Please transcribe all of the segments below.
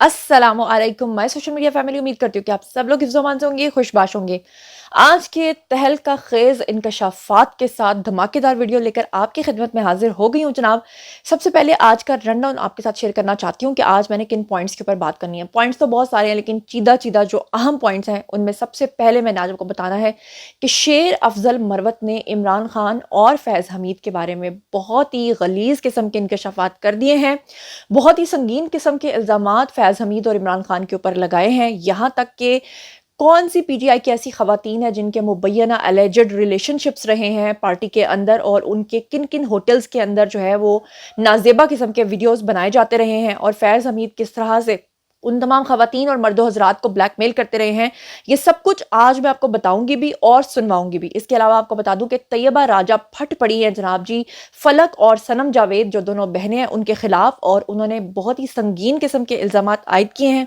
अस्सलाम वालेकुम। मैं सोशल मीडिया फैमिली उम्मीद करती हूँ कि आप सब लोग हिफ्ज़-ओ-अमान से होंगे, खुशबाश होंगे। आज के तहलका खेज़ इंकशाफात के साथ धमाकेदार वीडियो लेकर आपकी खिदमत में हाजिर हो गई हूँ जनाब। सबसे पहले आज का रनडाउन आपके साथ शेयर करना चाहती हूँ कि आज मैंने किन पॉइंट्स के ऊपर बात करनी है। पॉइंट्स तो बहुत सारे हैं लेकिन चीदा जो अहम पॉइंट्स हैं उनमें सबसे पहले मैंने आज आपको बताना है कि शेर अफजल मरवत ने इमरान खान और फैज़ हमीद के बारे में बहुत ही गलीज़ किस्म के इंकशाफात कर दिए हैं। बहुत ही संगीन किस्म के इल्ज़ामात फैज़ हमीद और इमरान खान के ऊपर लगाए हैं। यहाँ तक कि कौन सी पीटीआई की ऐसी खवातीन है जिनके मुबैना एलिजेड रिलेशनशिप्स रहे हैं पार्टी के अंदर और उनके किन किन होटल्स के अंदर जो है वो नाजेबा किस्म के वीडियोस बनाए जाते रहे हैं और फैज़ हमीद किस तरह से उन तमाम खवातीन और मर्दो हजरात को ब्लैकमेल करते रहे हैं। ये सब कुछ आज मैं आपको बताऊंगी भी और सुनवाऊंगी भी। इसके अलावा आपको बता दूं कि तैयबा राजा फट पड़ी है जनाब जी फलक और सनम जावेद जो दोनों बहनें हैं उनके खिलाफ, और उन्होंने बहुत ही संगीन किस्म के इल्जामात आयद किए हैं।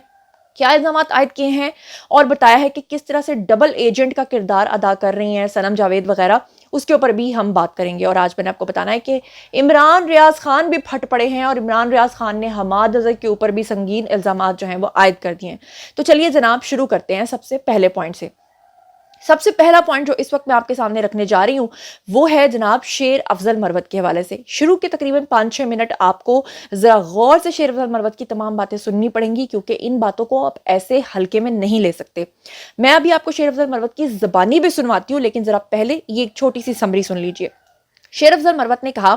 क्या इल्जामात आयद किए हैं और बताया है कि किस तरह से डबल एजेंट का किरदार अदा कर रही हैं सनम जावेद वगैरह, उसके ऊपर भी हम बात करेंगे। और आज मैंने आपको बताना है कि इमरान रियाज खान भी फट पड़े हैं और इमरान रियाज खान ने हमाद अजहर के ऊपर भी संगीन इल्जामात जो हैं वो आयद कर दिए हैं। तो चलिए जनाब शुरू करते हैं सबसे पहले पॉइंट से। सबसे पहला पॉइंट जो इस वक्त मैं आपके सामने रखने जा रही हूँ वो है जनाब शेर अफजल मरवत के हवाले से। शुरू के तकरीबन 5-6 मिनट आपको जरा गौर से शेर अफजल मरवत की तमाम बातें सुननी पड़ेंगी क्योंकि इन बातों को आप ऐसे हल्के में नहीं ले सकते। मैं अभी आपको शेर अफजल मरवत की ज़बानी भी सुनवाती हूँ लेकिन जरा पहले ये एक छोटी सी समरी सुन लीजिए। शेर अफजल मरवत ने कहा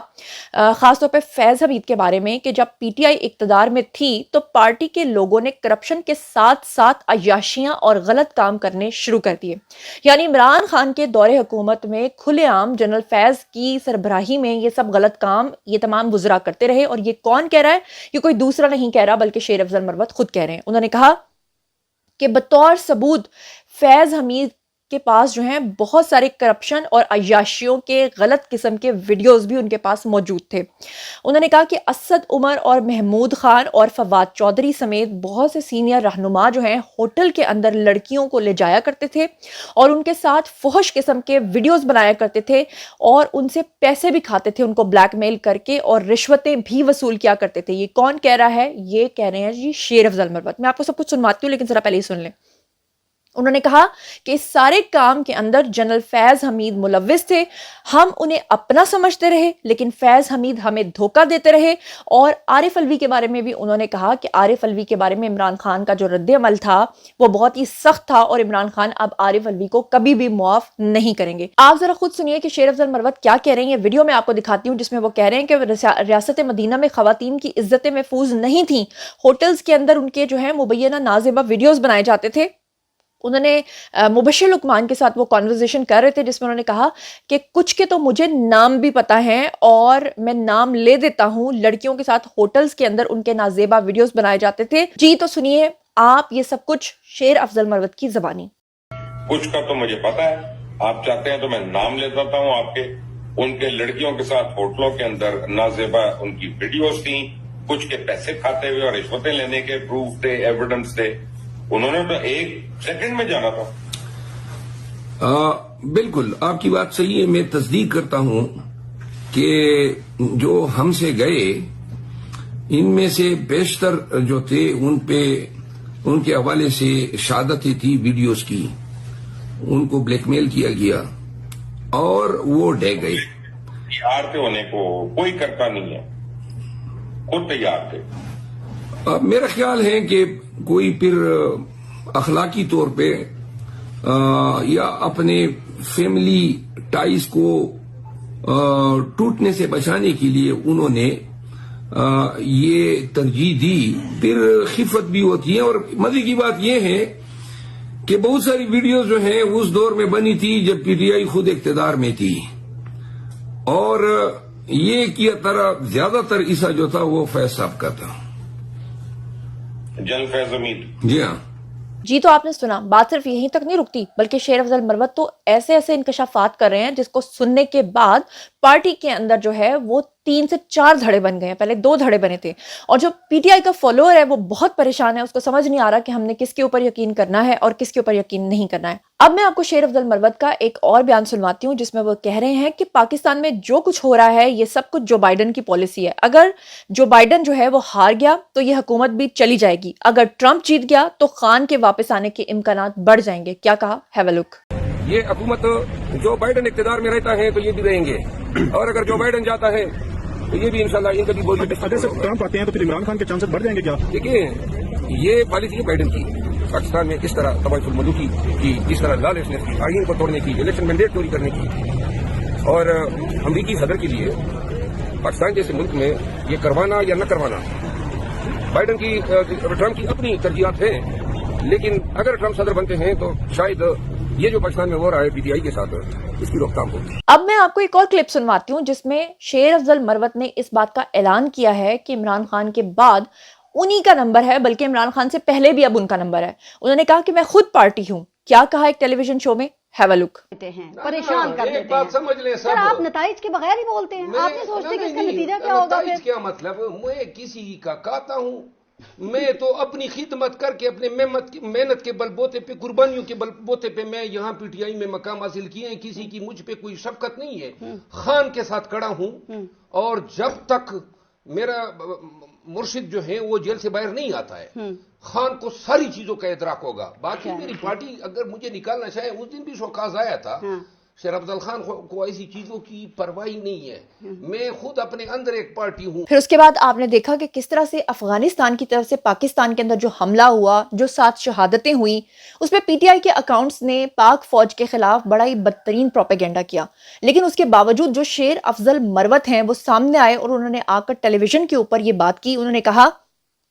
खासतौर पे फैज़ हमीद के बारे में कि जब पीटीआई इक्तदार में थी तो पार्टी के लोगों ने करप्शन के साथ साथ अय्याशियां और गलत काम करने शुरू कर दिए। यानी इमरान खान के दौरे हुकूमत में खुलेआम जनरल फैज़ की सरबराही में ये सब गलत काम ये तमाम वुज़रा करते रहे। और ये कौन कह रहा है? ये कोई दूसरा नहीं कह रहा बल्कि शेर अफजल मरवत खुद कह रहे हैं। उन्होंने कहा कि बतौर सबूत फैज़ हमीद के पास जो हैं बहुत सारे करप्शन और अय्याशियों के गलत किस्म के वीडियोस भी उनके पास मौजूद थे। उन्होंने कहा कि असद उमर और महमूद खान और फवाद चौधरी समेत बहुत से सीनियर रहनुमा जो हैं होटल के अंदर लड़कियों को ले जाया करते थे और उनके साथ फुहश किस्म के वीडियोस बनाया करते थे और उनसे पैसे भी खाते थे उनको ब्लैकमेल करके और रिश्वतें भी वसूल किया करते थे। ये कौन कह रहा है? ये कह रहे हैं जी शेर अफजल मरवत। मैं आपको सब कुछ सुनवाती हूँ लेकिन जरा पहले ही सुन लें। उन्होंने कहा कि इस सारे काम के अंदर जनरल फैज़ हमीद मुलव्विस थे। हम उन्हें अपना समझते रहे लेकिन फैज़ हमीद हमें धोखा देते रहे। और आरिफ अलवी के बारे में भी उन्होंने कहा कि आरिफ अलवी के बारे में इमरान खान का जो रद्द-ए-अमल था वो बहुत ही सख्त था और इमरान खान अब आरिफ अलवी को कभी भी मुआफ नहीं करेंगे। आप जरा खुद सुनिए कि शेर अफजल मरवत क्या कह रहे हैं। ये वीडियो मैं आपको दिखाती हूँ जिसमें वो कह रहे हैं कि रियासत मदीना में खवातीन की इज्जतें महफूज नहीं थी। होटल्स के अंदर उनके जो है मुबैना नाज़ेबा वीडियोस बनाए जाते थे। उन्होंने मुबश्शिर लुकमान के साथ वो कॉन्वर्सेशन कर रहे थे जिसमें उन्होंने कहा कि कुछ के तो मुझे नाम भी पता है और मैं नाम ले देता हूँ। लड़कियों के साथ होटल्स के अंदर उनके नाजेबा वीडियोस बनाए जाते थे। जी तो सुनिए आप ये सब कुछ शेर अफजल मरवत की ज़बानी। कुछ का तो मुझे पता है, आप चाहते हैं तो मैं नाम ले देता हूँ आपके। उनके लड़कियों के साथ होटलों के अंदर नाजेबा उनकी वीडियोस थी, कुछ के पैसे खाते हुए और रिश्वतें लेने के प्रूफ थे, एविडेंस थे। उन्होंने तो 1 सेकंड में जाना था। बिल्कुल आपकी बात सही है। मैं तस्दीक करता हूं कि जो हमसे गए इनमें से बेशतर जो थे उन पे उनके हवाले से शहादतें थी वीडियोस की। उनको ब्लैकमेल किया गया और वो डह गए। तैयार थे होने को, कोई करता नहीं है, खुद तैयार थे। मेरा ख्याल है कि कोई फिर अखलाकी तौर पे या अपने फैमिली टाइज को टूटने से बचाने के लिए उन्होंने ये तरजीह दी। फिर खिफत भी होती है। और मजे की बात यह है कि बहुत सारी वीडियोस जो हैं उस दौर में बनी थी जब पीटीआई खुद इख्तिदार में थी और ये की तरह ज्यादातर हिस्सा जो था वो फैज साहब का था। जनरल फैज़ हमीद। जी हाँ जी तो आपने सुना, बात सिर्फ यहीं तक नहीं रुकती बल्कि शेर अफजल मरवत तो ऐसे ऐसे इंकशाफात कर रहे हैं जिसको सुनने के बाद पार्टी के अंदर जो है वो 3 से 4 धड़े बन गए हैं, पहले 2 धड़े बने थे। और जो पीटीआई का फॉलोअर है वो बहुत परेशान है, उसको समझ नहीं आ रहा कि हमने किसके ऊपर यकीन करना है और किसके ऊपर यकीन नहीं करना है। अब मैं आपको शेर अफजल मरवत का एक और बयान सुनवाती हूँ जिसमें वो कह रहे हैं कि पाकिस्तान में जो कुछ हो रहा है ये सब कुछ जो बाइडन की पॉलिसी है। अगर जो बाइडन जो है वो हार गया तो ये हुकूमत भी चली जाएगी, अगर ट्रंप जीत गया तो खान के वापस आने के इम्कानात बढ़ जाएंगे। क्या कहा, हैव अ लुक। ये हुकूमत जो बाइडन इक़्तिदार में रहता है तो ये भी रहेंगे, और अगर जो बाइडन जाता है तो ये भी इंशाल्लाह इनका भी बोझ। अगर से ट्रंप आते हैं तो फिर इमरान खान के चांसेस बढ़ जाएंगे क्या? देखिए, ये पॉलिसी है बाइडन की, पाकिस्तान में किस तरह तबादुल मलूकी की, किस तरह लॉलेसनेस की, आईन को तोड़ने की, इलेक्शन मैंडेट चोरी करने की, और अमरीकी सदर के लिए पाकिस्तान जैसे मुल्क में ये करवाना या न करवाना बाइडन की ट्रंप की अपनी तरजीहात हैं। लेकिन अगर ट्रंप सदर बनते हैं तो शायद ये जो पाकिस्तान में हो रहा है पीटीआई के साथ, इसकी रोकथाम होगी। अब मैं आपको एक और क्लिप सुनवाती हूँ जिसमें शेर अफजल मरवत ने इस बात का ऐलान किया है कि इमरान खान के बाद उन्हीं का नंबर है, बल्कि इमरान खान से पहले भी अब उनका नंबर है। उन्होंने कहा कि मैं खुद पार्टी हूँ। क्या कहा एक टेलीविजन शो में, हैव अ लुक। परेशान कर देते हैं। बात समझ लें सर, आप नताइज के बगैर ही बोलते हैं, आप नहीं सोचते कि इसका नतीजा क्या होगा? फिर क्या मतलब, मैं किसी का कहता हूँ? मैं तो अपनी खिदमत करके अपने मेहनत के बलबोते पे, कुर्बानियों के बलबोते पे मैं यहाँ पीटीआई में मकाम हासिल किए हैं। किसी की मुझ पे कोई शफकत नहीं है। खान के साथ खड़ा हूँ, और जब तक मेरा मुर्शिद जो है वो जेल से बाहर नहीं आता है, खान को सारी चीजों का इदराक होगा। बाकी मेरी पार्टी अगर मुझे निकालना चाहे, उस दिन भी शौकाज आया था, शेर अफजल खान को ऐसी चीजों की परवाह नहीं है। मैं खुद अपने अंदर एक पार्टी हूँ। फिर उसके बाद आपने देखा कि किस तरह से अफगानिस्तान की तरफ से पाकिस्तान के अंदर जो हमला हुआ, जो 7 शहादतें हुई, उस पर पीटीआई के अकाउंट्स ने पाक फौज के खिलाफ बड़ा ही बदतरीन प्रोपेगेंडा किया। लेकिन उसके बावजूद जो शेर अफजल मरवत हैं वो सामने आए और उन्होंने आकर टेलीविजन के ऊपर ये बात की। उन्होंने कहा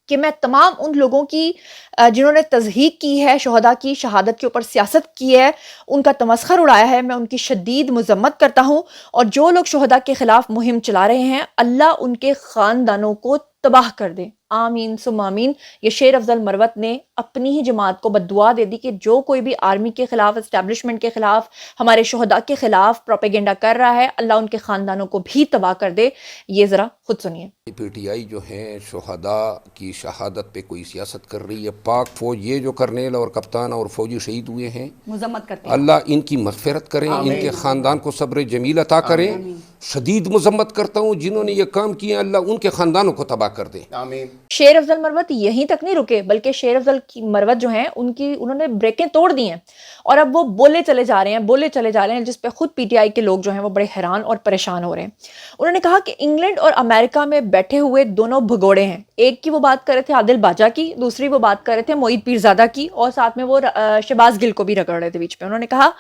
कि मैं तमाम उन लोगों की जिन्होंने तज़हीक की है, शहदा की शहादत के ऊपर सियासत की है, उनका तमस्खर उड़ाया है, मैं उनकी शदीद मज़म्मत करता हूँ। और जो लोग शहदा के खिलाफ मुहिम चला रहे हैं, अल्लाह उनके ख़ानदानों को तबाह कर दे, आमीन सुम आमीन। ये शेर अफजल मरवत ने अपनी ही जमात को बद्दुआ दे दी कि जो कोई भी आर्मी के खिलाफ, एस्टैब्लिशमेंट के खिलाफ, हमारे शहदा के खिलाफ प्रोपेगेंडा कर रहा है, अल्लाह उनके खानदानों को भी तबाह कर दे। ये जरा खुद सुनिए। पीटीआई जो है शहदा की शहादत पे कोई सियासत कर रही है। पाक फौज ये जो कर्नेल और कप्तान और फौजी शहीद हुए हैं, मुजम्मत करते हैं, अल्लाह इनकी मग़फ़िरत करें, इनके ख़ानदान को सब्र जमील अता करें। शदीद मज़म्मत करता हूँ जिन्होंने ये काम किए, अल्लाह उनके ख़ानदानों को तबाह कर दे, आमीन। शेर अफजल मरवत यहीं तक नहीं रुके, बल्कि शेर अफजल की मरवत जो हैं उन्होंने ब्रेकें तोड़ दी हैं और अब वो बोले चले जा रहे हैं, जिस पे खुद पीटीआई के लोग जो हैं वो बड़े हैरान और परेशान हो रहे हैं। उन्होंने कहा कि इंग्लैंड और अमेरिका में बैठे हुए दोनों भगोड़े हैं। एक की वो बात कर रहे थे आदिल बाजा की, दूसरी वो बात कर रहे थे मोईद पीरजादा की, और साथ में वो शहबाज गिल को भी रगड़ रहे थे बीच में। उन्होंने कहा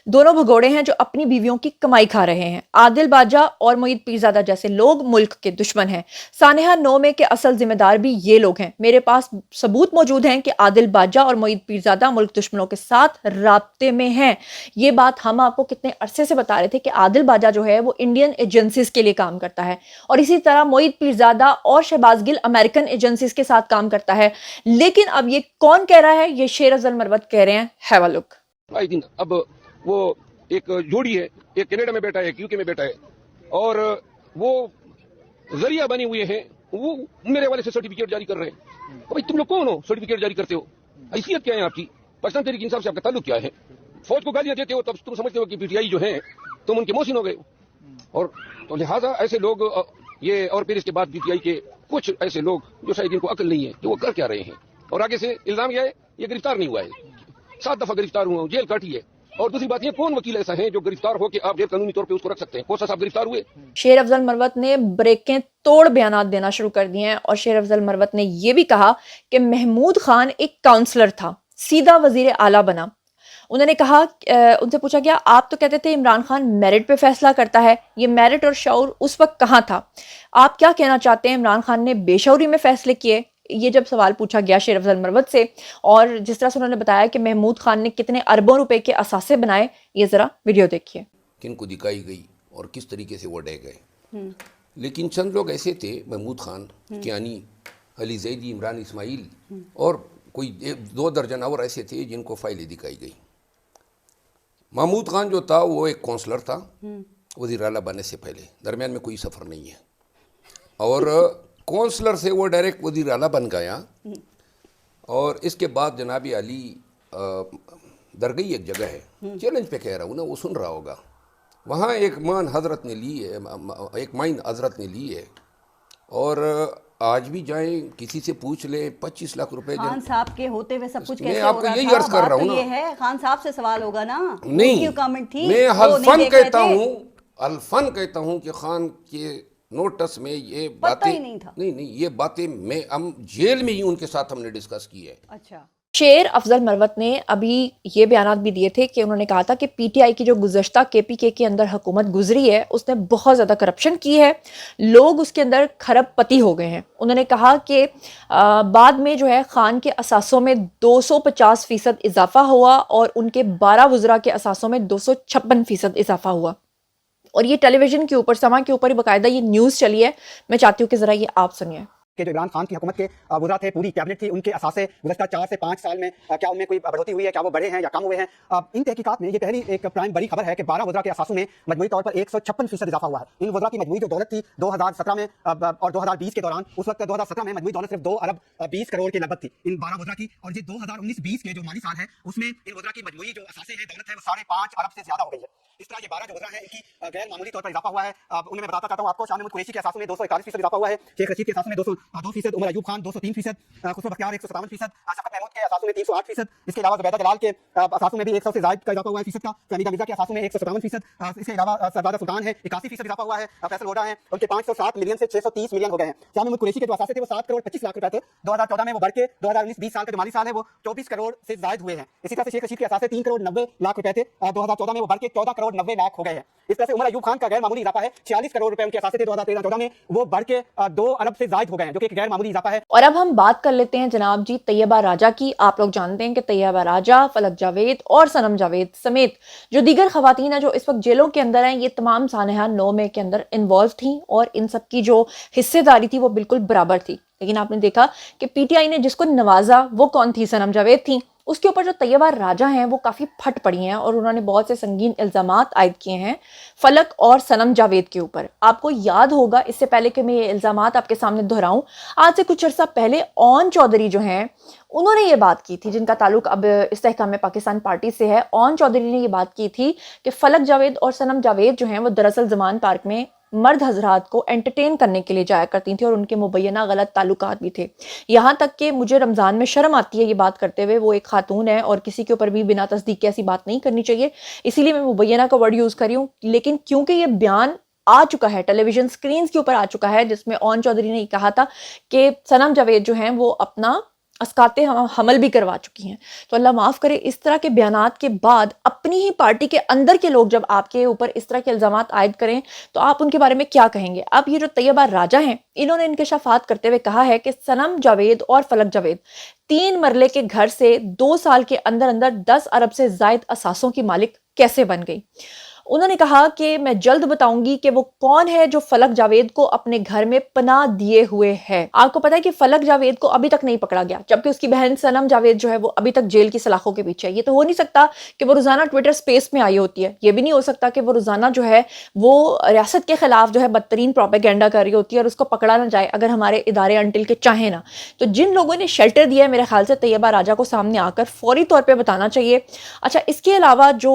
दोनों भगोड़े हैं जो अपनी बीवियों की कमाई खा रहे हैं। आदिल बाजा और मोईद पीरजादा जैसे लोग मुल्क के दुश्मन हैं। सानेहा 9 में के असल जिम्मेदार भी ये लोग हैं। मेरे पास सबूत मौजूद हैं कि आदिल बाजा और मोईद पीरजादा मुल्क दुश्मनों के साथ राब्ते में हैं। ये बात हम आपको कितने अरसे से बता रहे थे कि आदिल बाजा जो है वो इंडियन एजेंसीज के लिए काम करता है, और इसी तरह मोईद पीरजादा और शहबाज गिल अमेरिकन एजेंसीज के साथ काम करता है। लेकिन अब ये कौन कह रहा है? ये शेर अफजल मरवत कह रहे हैं। Have a look. भाई दिन अब वो एक जोड़ी है, एक कनाडा में बैठा है, एक यूके में बैठा है, और वो जरिया बने हुए हैं। वो मेरे वाले से सर्टिफिकेट जारी कर रहे हैं। भाई तुम लोग कौन हो, सर्टिफिकेट जारी करते हो? हैसियत क्या है आपकी? पाकिस्तान तहरीक इंसाफ से आपका ताल्लुक क्या है? फौज को गालियां देते हो तब तुम समझते हो कि पीटीआई जो है तुम उनके मोहसिन हो गए। और तो लिहाजा ऐसे लोग ये, और फिर इसके बाद पीटीआई के कुछ ऐसे लोग जो शायद इनको अकल नहीं है कि वो कर क्या रहे हैं। और आगे से इल्जाम यह है ये गिरफ्तार नहीं हुआ है, 7 दफा गिरफ्तार हुआ, जेल काटी है। और दूसरी बात ये, कौन वकील ऐसा है जो गिरफ्तार हो कि आप गैर कानूनी तौर पे उसको रख सकते हैं? कोसा साहब गिरफ्तार हुए। शेर अफजल मरवत ने ब्रेकें तोड़ बयानात देना शुरू कर दिए हैं, और शेर अफजल मरवत ने यह भी कहा कि महमूद खान एक काउंसलर था, सीधा वजीर आला बना। उन्होंने कहा, उनसे पूछा गया आप तो कहते थे इमरान खान मेरिट पे फैसला करता है, ये मेरिट और शऊर उस वक्त कहाँ था? आप क्या कहना चाहते हैं, इमरान खान ने बेशऊरी में फैसले किए? ये जब सवाल पूछा गया शेर अफजल मरवत से, और जिस तरह से उन्होंने बताया कि महमूद खान ने कितने अरबों रुपए के असासे बनाए, ये जरा वीडियो देखिए। किनको दिखाई गई और किस तरीके से वो डह गए। लेकिन चंद लोग ऐसे थे, महमूद खान, कियानी, अली जैदी, इमरान इस्माइल और कोई 2 दर्जन और ऐसे थे जिनको फाइलें दिखाई गई। महमूद खान जो था वो एक काउंसलर था, वज़ीर आला बनने से पहले। दरमियान में कोई सफ़र नहीं है। اور کونسلر سے وہ ڈائریکٹ وزیر اعلیٰ بن گیا. اور اس کے بعد جناب علی درگئی ایک جگہ ہے, چیلنج پہ کہہ رہا ہوں نا, وہ سن رہا ہوگا, وہاں ایک مائن حضرت نے لی ہے, اور آج بھی جائیں کسی سے پوچھ لیں 25 لاکھ روپے. خان صاحب کے ہوتے ہوئے سب کچھ میں کیسے آپ ہو کو رہا یہی تھا؟ عرض کر رہا ہوں بات تو نا. یہ ہے خان صاحب سے سوال ہوگا نا. نہیں, کامنٹ تھی میں وہ نہیں حلفاً دیکھ رہے کہتا تھے. ہوں, الفن کہتا ہوں کہ خان کے نوٹس میں یہ باتیں ہی نہیں تھا. نہیں, یہ باتیں ہم جیل میں ہی ان کے ساتھ ہم نے ڈسکس کی ہے. اچھا. شیر افضل مروت نے ابھی یہ بیانات بھی دیے تھے کہ انہوں نے کہا تھا کہ پی ٹی آئی کی جو گزشتہ کے پی کے اندر حکومت گزری ہے اس نے بہت زیادہ کرپشن کی ہے, لوگ اس کے اندر کھرب پتی ہو گئے ہیں. انہوں نے کہا کہ بعد میں جو ہے خان کے اثاثوں میں 250% اضافہ ہوا اور ان کے 12 وزراء کے اثاثوں میں 256% اضافہ ہوا. اور یہ ٹیلی ویژن کے اوپر, سما کے اوپر باقاعدہ یہ نیوز چلی ہے. میں چاہتی ہوں کہ ذرا یہ آپ سنیے. کہ جو عمران خان کی حکومت کے وزراء تھے, پوری کیبنٹ تھی, ان کے اثاثے گزشتہ 4 سے 5 سال میں کیا ان میں کوئی بڑھوتری ہوئی ہے, کیا وہ بڑھے ہیں یا کم ہوئے ہیں؟ ان تحقیقات میں یہ پہلی ایک پرائم بڑی خبر ہے کہ 12 وزراء کے اثاثوں میں مجموعی طور پر 156% اضافہ ہوا ہے. ان وزراء کی مجموعی جو دولت تھی 2017 میں اور 2020 کے دوران, اس وقت 2017 میں مجموعی دولت صرف 2 ارب 20 کروڑ کے لگ بھگ تھی ان 12 وزراء کی, اور یہ 2019-20 کے جو مالی سال ہے اس میں ان وزراء کی مجموعی جو اثاثے ہیں, دولت ہے, وہ 5.5 ارب سے زیادہ ہو گئی ہے. اس طرح یہ 12 جو وزراء ہیں ان کی غیر معمولی طور پر اضافہ ہوا ہے. انہیں میں بتاتا چاہتا ہوں آپ کو, شاہ محمود قریشی کے اثاثوں میں 241% اضافہ ہوا ہے, شیخ رشید کے اثاثوں میں 202%, عمر ایوب خان 203%, خسرو بختیار 157%, شفقت محمود کے اثاثوں میں 308%. اس کے علاوہ زبیدہ جلال کے اثاثوں میں بھی 100 سے زائد کا اضافہ ہوا ہے فیصد کا. حمیدہ مرزا کے اثاثوں میں 157%. اس کے علاوہ سرزادہ سلطان ہے 81% اضافہ ہوا ہے. فیصل ووڈا ہیں, ان کے 507 ملین سے 630 ملین ہو گئے ہیں. شاہ محمود قریشی کے جو اثاثے تھے وہ 7 کروڑ 25 لاکھ روپے تھے 2014 میں, وہ بڑھ کے 2019-20 سال کا جو مالی سال ہے وہ 24 کروڑ سے زائد ہوئے ہیں. اسی طرح سے شیخ رشید کے اثاثے 3 کروڑ 90 لاکھ روپے تھے 2014 میں, وہ بڑھ کے 14 کروڑ 90 لاکھ ہو گئے ہیں. اس طرح سے عمر ایوب خان کا غیر معمولی اضافہ ہے, 46 کروڑ روپے ان کے اثاثے تھے 2013-14 میں, وہ بڑھ کے 2 ارب سے زائد ہو گئے ہیں, جو کہ ایک غیر معمولی اضافہ ہے. اور اب ہم بات کر لیتے ہیں جناب جی طیبہ راجہ کی. آپ لوگ جانتے ہیں کہ طیبہ راجہ, فلک جاوید اور صنم جاوید سمیت جو دیگر خواتین ہیں جو اس وقت جیلوں کے اندر ہیں, یہ تمام سانحہ 9 میں کے اندر انوالو تھیں اور ان سب کی جو حصے داری تھی وہ بالکل برابر تھی. لیکن آپ نے دیکھا کہ پی ٹی آئی نے جس کو نوازا وہ کون تھی؟ صنم جاوید تھیں. اس کے اوپر جو طیبہ راجہ ہیں وہ کافی پھٹ پڑی ہیں اور انہوں نے بہت سے سنگین الزامات عائد کیے ہیں فلک اور صنم جاوید کے اوپر. آپ کو یاد ہوگا, اس سے پہلے کہ میں یہ الزامات آپ کے سامنے دہراؤں, آج سے کچھ عرصہ پہلے اون چودھری جو ہیں انہوں نے یہ بات کی تھی, جن کا تعلق اب استحکام پاکستان پارٹی سے ہے. اون چودھری نے یہ بات کی تھی کہ فلک جاوید اور صنم جاوید جو ہیں وہ دراصل زمان پارک میں مرد حضرات کو انٹرٹین کرنے کے لیے جایا کرتی تھیں اور ان کے مبینہ غلط تعلقات بھی تھے. یہاں تک کہ مجھے رمضان میں شرم آتی ہے یہ بات کرتے ہوئے, وہ ایک خاتون ہے اور کسی کے اوپر بھی بنا تصدیق کے ایسی بات نہیں کرنی چاہیے, اسی لیے میں مبینہ کا ورڈ یوز کری ہوں. لیکن کیونکہ یہ بیان آ چکا ہے, ٹیلی ویژن سکرینز کے اوپر آ چکا ہے, جس میں اون چودھری نے یہ کہا تھا کہ صنم جاوید جو ہیں وہ اپنا اسقاط حمل بھی کروا چکی ہیں. تو اللہ معاف کرے, اس طرح کے بیانات کے بعد اپنی ہی پارٹی کے اندر کے لوگ جب آپ کے اوپر اس طرح کے الزامات عائد کریں تو آپ ان کے بارے میں کیا کہیں گے؟ اب یہ جو طیبہ راجہ ہیں انہوں نے انکشافات کرتے ہوئے کہا ہے کہ صنم جاوید اور فلک جاوید 3 مرلے کے گھر سے 2 سال کے اندر اندر 10 ارب سے زائد اثاثوں کی مالک کیسے بن گئی. انہوں نے کہا کہ میں جلد بتاؤں گی کہ وہ کون ہے جو فلک جاوید کو اپنے گھر میں پناہ دیے ہوئے ہے. آپ کو پتا ہے کہ فلک جاوید کو ابھی تک نہیں پکڑا گیا, جبکہ اس کی بہن صنم جاوید جو ہے وہ ابھی تک جیل کی سلاخوں کے پیچھے ہے. یہ تو ہو نہیں سکتا کہ وہ روزانہ ٹویٹر سپیس میں آئی ہوتی ہے, یہ بھی نہیں ہو سکتا کہ وہ روزانہ جو ہے وہ ریاست کے خلاف جو ہے بدترین پروپیگنڈا کر رہی ہوتی ہے اور اس کو پکڑا نہ جائے اگر ہمارے ادارے انٹل کے چاہیں نا. تو جن لوگوں نے شیلٹر دیا ہے میرے خیال سے طیبہ راجہ کو سامنے آ کر فوری طور پہ بتانا چاہیے. اچھا, اس کے علاوہ جو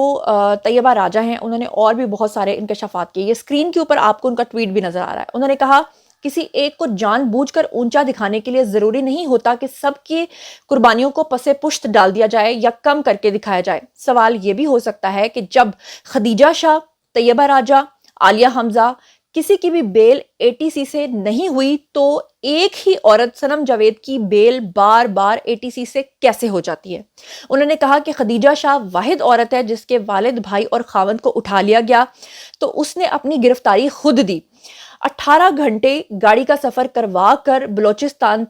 طیبہ راجہ ہیں انہوں نے اور بھی بہت سارے انکشافات کیے. یہ اسکرین کے اوپر آپ کو ان کا ٹویٹ بھی نظر آ رہا ہے. انہوں نے کہا کسی ایک کو جان بوجھ کر اونچا دکھانے کے لیے ضروری نہیں ہوتا کہ سب کی قربانیوں کو پس پشت ڈال دیا جائے یا کم کر کے دکھایا جائے. سوال یہ بھی ہو سکتا ہے کہ جب خدیجہ شاہ, طیبہ راجہ, عالیہ حمزہ کسی کی بھی بیل ATC سے نہیں ہوئی تو ایک ہی عورت صنم جاوید کی بیل بار بار ATC سے کیسے ہو جاتی ہے؟ انہوں نے کہا کہ خدیجہ شاہ واحد عورت ہے جس کے والد, بھائی اور خاوند کو اٹھا لیا گیا تو اس نے اپنی گرفتاری خود دی. 18 گھنٹے گاڑی کا سفر کروا کر بلوچستان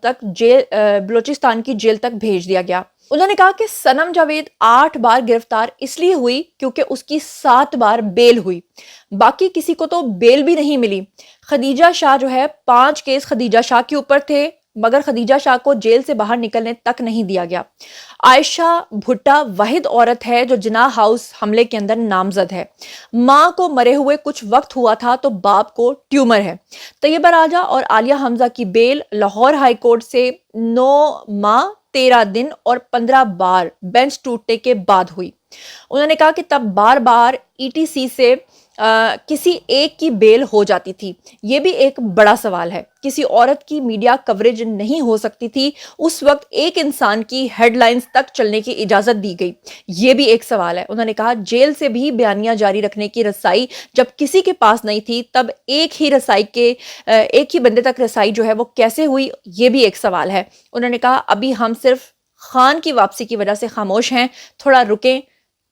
کی جیل تک بھیج دیا گیا. انہوں نے کہا کہ صنم جاوید 8 بار گرفتار اس لیے ہوئی کیونکہ اس کی 7 بار بیل ہوئی, باقی کسی کو تو بیل بھی نہیں ملی. خدیجہ شاہ جو ہے 5 کیس خدیجہ شاہ کے اوپر تھے, مگر خدیجہ شاہ کو جیل سے باہر نکلنے تک نہیں دیا گیا۔ عائشہ بھٹا واحد عورت ہے جو جناح ہاؤس حملے کے اندر نامزد ہے۔ ماں کو مرے ہوئے کچھ وقت ہوا تھا تو باپ کو ٹیومر ہے۔ طیبہ راجہ اور عالیہ حمزہ کی بیل لاہور ہائی کورٹ سے 9 ماہ 13 دن اور 15 بار بینچ ٹوٹنے کے بعد ہوئی۔ انہوں نے کہا کہ تب بار بار ETC سے کسی ایک کی بیل ہو جاتی تھی۔ یہ بھی ایک بڑا سوال ہے۔ کسی عورت کی میڈیا کوریج نہیں ہو سکتی تھی، اس وقت ایک انسان کی ہیڈ لائنز تک چلنے کی اجازت دی گئی، یہ بھی ایک سوال ہے۔ انہوں نے کہا جیل سے بھی بیانیہ جاری رکھنے کی رسائی جب کسی کے پاس نہیں تھی تب ایک ہی بندے تک رسائی جو ہے وہ کیسے ہوئی، یہ بھی ایک سوال ہے۔ انہوں نے کہا ابھی ہم صرف خان کی واپسی کی وجہ سے خاموش ہیں، تھوڑا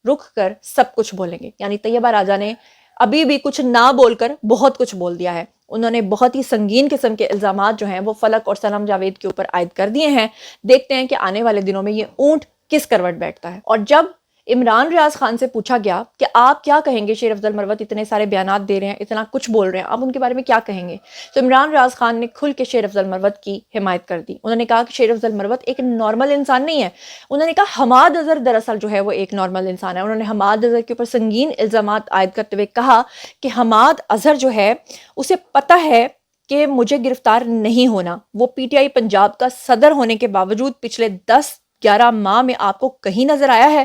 رک کر سب کچھ بولیں گے۔ یعنی طیبہ راجہ نے ابھی بھی کچھ نہ بول کر بہت کچھ بول دیا ہے۔ انہوں نے بہت ہی سنگین قسم کے الزامات جو ہیں وہ فلک اور سنم جاوید کے اوپر عائد کر دیے ہیں۔ دیکھتے ہیں کہ آنے والے دنوں میں یہ اونٹ کس کروٹ بیٹھتا ہے۔ اور جب عمران ریاض خان سے پوچھا گیا کہ آپ کیا کہیں گے، شیر افضل مروت اتنے سارے بیانات دے رہے ہیں، اتنا کچھ بول رہے ہیں، آپ ان کے بارے میں کیا کہیں گے، تو عمران ریاض خان نے کھل کے شیر افضل مروت کی حمایت کر دی۔ انہوں نے کہا کہ شیر افضل مروت ایک نارمل انسان نہیں ہے۔ انہوں نے کہا حماد اظہر دراصل جو ہے وہ ایک نارمل انسان ہے۔ انہوں نے حماد اظہر کے اوپر سنگین الزامات عائد کرتے ہوئے کہا کہ حماد اظہر جو ہے اسے پتہ ہے کہ مجھے گرفتار نہیں ہونا، وہ PTI پنجاب کا صدر ہونے کے باوجود پچھلے 10-11 ماہ میں آپ کو کہیں نظر آیا ہے؟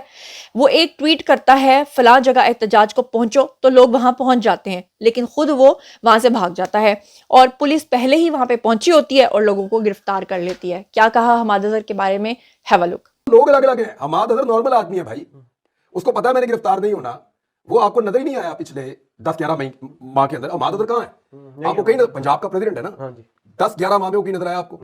وہ ایک ٹویٹ کرتا ہے فلاں جگہ احتجاج کو پہنچو تو لوگ وہاں پہنچ جاتے ہیں، لیکن خود وہ وہاں سے بھاگ جاتا ہے اور پولیس پہلے ہی وہاں پہ پہنچی ہوتی ہے اور لوگوں کو گرفتار کر لیتی ہے۔ کیا کہا حماد اظہر کے بارے میں؟ ہیو اے لک۔ لوگ الگ الگ ہیں۔ حماد اظہر نارمل آدمی ہے بھائی، اس کو پتا ہے میں نے گرفتار نہیں ہونا، وہ آپ کو نظر ہی نہیں آیا پچھلے 10-11 ماہ کے اندر۔ حماد اظہر کہاں ہے؟ آپ کو کہیں پنجاب کا پریزیڈنٹ ہے نا، 10-11 ماہ میں وہ کہیں نظر آیا آپ کو؟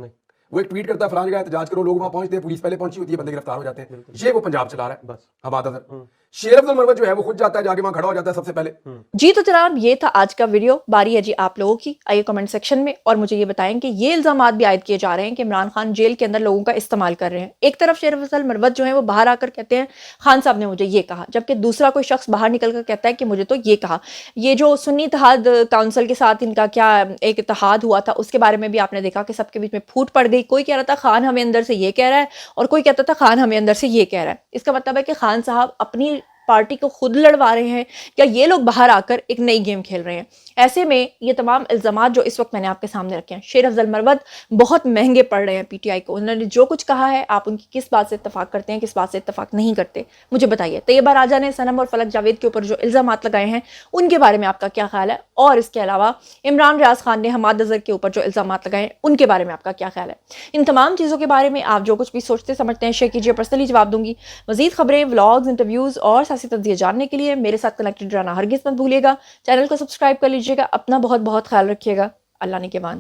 وہ ایک ٹویٹ کرتا ہے فلاں جگہ احتجاج کرو، لوگ وہاں پہنچتے ہیں، پولیس پہلے پہنچی ہوتی ہے، بندے گرفتار ہو جاتے ہیں، یہ وہ پنجاب چلا رہا ہے حماد اظہر۔ شیر افضل مروت جو ہے وہ خود جاتا ہے، جا کے وہاں کھڑا ہو جاتا ہے سب سے پہلے۔ جی تو جناب یہ تھا آج کا ویڈیو، باری ہے جی آپ لوگوں کی۔ آئیے کمنٹ سیکشن میں اور مجھے یہ بتائیں کہ یہ الزامات بھی عائد کیے جا رہے ہیں کہ عمران خان جیل کے اندر لوگوں کا استعمال کر رہے ہیں۔ ایک طرف شیر افضل مروت جو ہے وہ باہر آ کر کہتے ہیں خان صاحب نے مجھے یہ کہا، جبکہ دوسرا کوئی شخص باہر نکل کر کہتا ہے کہ مجھے تو یہ کہا۔ یہ جو سنی اتحاد کونسل کے ساتھ ان کا کیا ایک اتحاد ہوا تھا، اس کے بارے میں بھی آپ نے دیکھا کہ سب کے بیچ میں پھوٹ پڑ گئی۔ کوئی کہہ رہا تھا خان ہمیں اندر سے یہ کہہ رہا ہے اور کوئی کہتا تھا خان ہمیں اندر سے یہ کہہ رہا ہے۔ اس کا مطلب ہے کہ خان صاحب اپنی پارٹی کو خود لڑوا رہے ہیں یا یہ لوگ باہر آ کر ایک نئی گیم کھیل رہے ہیں۔ ایسے میں یہ تمام الزامات جو اس وقت میں نے آپ کے سامنے رکھے ہیں، شیر افضل مروت بہت مہنگے پڑ رہے ہیں PTI کو۔ انہوں نے جو کچھ کہا ہے، آپ ان کی کس بات سے اتفاق کرتے ہیں، کس بات سے اتفاق نہیں کرتے، مجھے بتائیے۔ طیبہ راجہ نے سنم اور فلک جاوید کے اوپر جو الزامات لگائے ہیں ان کے بارے میں آپ کا کیا خیال ہے؟ اور اس کے علاوہ عمران ریاض خان نے حماد اظہر کے اوپر جو الزامات لگائے ہیں ان کے بارے میں آپ کا کیا خیال ہے؟ ان تمام چیزوں کے بارے میں آپ جو کچھ بھی سوچتے سمجھتے ہیں شیئر کیجیے، پرسنلی جواب دوں گی۔ مزید خبریں، ولاگز، انٹرویوز اور سیاسی تجزیے جاننے کے لیے میرے ساتھ کنیکٹڈ رہنا ہرگز مت بھولیے گا۔ چینل کو سبسکرائب کر لیجیے گا۔ اپنا بہت بہت خیال رکھیے گا۔ اللہ نگہبان۔